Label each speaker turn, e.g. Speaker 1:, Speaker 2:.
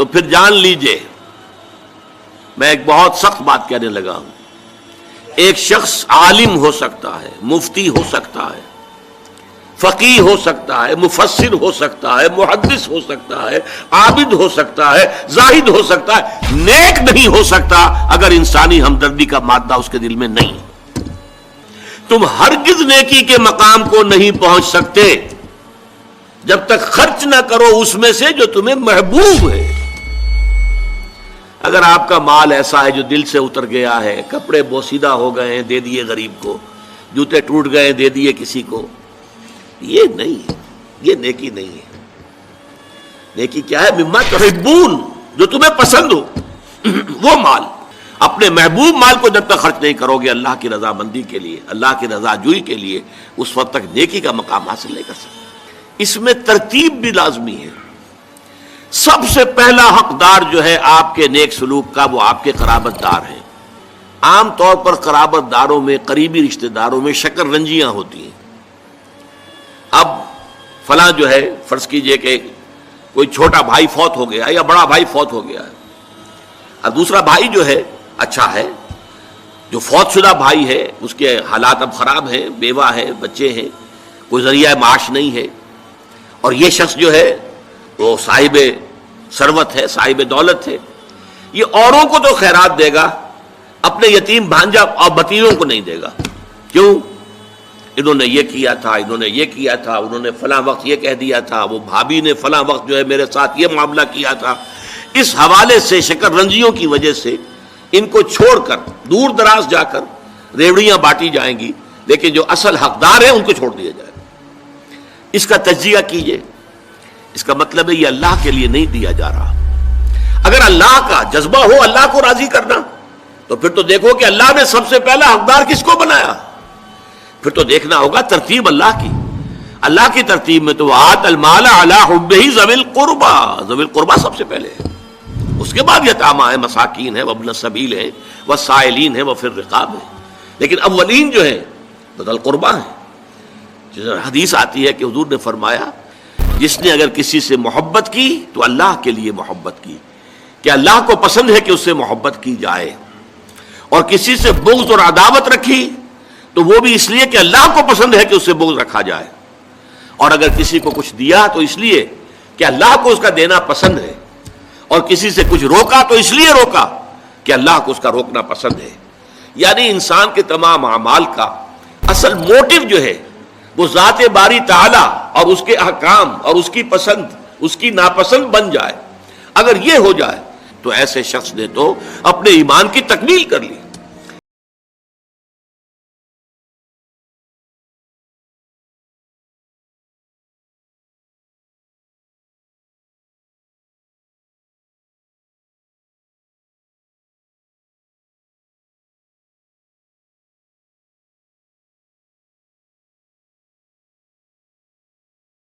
Speaker 1: تو پھر جان لیجئے میں ایک بہت سخت بات کہنے لگا ہوں. ایک شخص عالم ہو سکتا ہے، مفتی ہو سکتا ہے، فقیہ ہو سکتا ہے، مفسر ہو سکتا ہے، محدث ہو سکتا ہے، عابد ہو سکتا ہے، زاہد ہو سکتا ہے، نیک نہیں ہو سکتا اگر انسانی ہمدردی کا مادہ اس کے دل میں نہیں. تم ہرگز نیکی کے مقام کو نہیں پہنچ سکتے جب تک خرچ نہ کرو اس میں سے جو تمہیں محبوب ہے. اگر آپ کا مال ایسا ہے جو دل سے اتر گیا ہے، کپڑے بوسیدہ ہو گئے ہیں دے دیے غریب کو، جوتے ٹوٹ گئے دے دیے کسی کو، یہ نہیں ہے، یہ نیکی نہیں ہے. نیکی کیا ہے؟ مما تحبون، جو تمہیں پسند ہو وہ مال. اپنے محبوب مال کو جب تک خرچ نہیں کرو گے اللہ کی رضا مندی کے لیے، اللہ کی رضا جوئی کے لیے، اس وقت تک نیکی کا مقام حاصل نہیں کر سکتے. اس میں ترتیب بھی لازمی ہے. سب سے پہلا حقدار جو ہے آپ کے نیک سلوک کا وہ آپ کے قرابت دار ہیں. عام طور پر قرابت داروں میں، قریبی رشتہ داروں میں شکر رنجیاں ہوتی ہیں. اب فلاں جو ہے فرض کیجئے کہ کوئی چھوٹا بھائی فوت ہو گیا یا بڑا بھائی فوت ہو گیا ہے، اب دوسرا بھائی جو ہے اچھا ہے، جو فوت شدہ بھائی ہے اس کے حالات اب خراب ہیں، بیوہ ہے، بچے ہیں، کوئی ذریعہ معاش نہیں ہے، اور یہ شخص جو ہے وہ صاحب ثروت ہے، صاحب دولت ہے. یہ اوروں کو تو خیرات دے گا، اپنے یتیم بھانجا اور بتیوں کو نہیں دے گا. کیوں؟ انہوں نے یہ کیا تھا، انہوں نے یہ کیا تھا، انہوں نے فلاں وقت یہ کہہ دیا تھا، وہ بھابھی نے فلاں وقت جو ہے میرے ساتھ یہ معاملہ کیا تھا. اس حوالے سے شکر رنجیوں کی وجہ سے ان کو چھوڑ کر دور دراز جا کر ریوڑیاں بانٹی جائیں گی، لیکن جو اصل حقدار ہیں ان کو چھوڑ دیا جائے گا. اس کا تجزیہ کیجئے. اس کا مطلب ہے یہ اللہ کے لیے نہیں دیا جا رہا. اگر اللہ کا جذبہ ہو اللہ کو راضی کرنا تو پھر تو دیکھو کہ اللہ نے سب سے پہلا حقدار کس کو بنایا. پھر تو دیکھنا ہوگا ترتیب اللہ کی. اللہ کی ترتیب میں تو آت المال علی حبہ ذوی القربى، ذوی القربى سب سے پہلے ہے، اس کے بعد یتامى ہیں، مساکین ہیں، وابن السبیل ہیں، والسائلین ہیں، وفی الرقاب ہیں، لیکن اولین جو ہیں ذوی القربى ہیں. حدیث آتی ہے کہ حضور نے فرمایا جس نے اگر کسی سے محبت کی تو اللہ کے لیے محبت کی، کہ اللہ کو پسند ہے کہ اس سے محبت کی جائے، اور کسی سے بغض اور عداوت رکھی تو وہ بھی اس لیے کہ اللہ کو پسند ہے کہ اس سے بغض رکھا جائے، اور اگر کسی کو کچھ دیا تو اس لیے کہ اللہ کو اس کا دینا پسند ہے، اور کسی سے کچھ روکا تو اس لیے روکا کہ اللہ کو اس کا روکنا پسند ہے. یعنی انسان کے تمام اعمال کا اصل موٹو جو ہے وہ ذات باری تعالی اور اس کے احکام اور اس کی پسند اس کی ناپسند بن جائے. اگر یہ ہو جائے تو ایسے شخص نے تو اپنے ایمان کی تکمیل کر لی.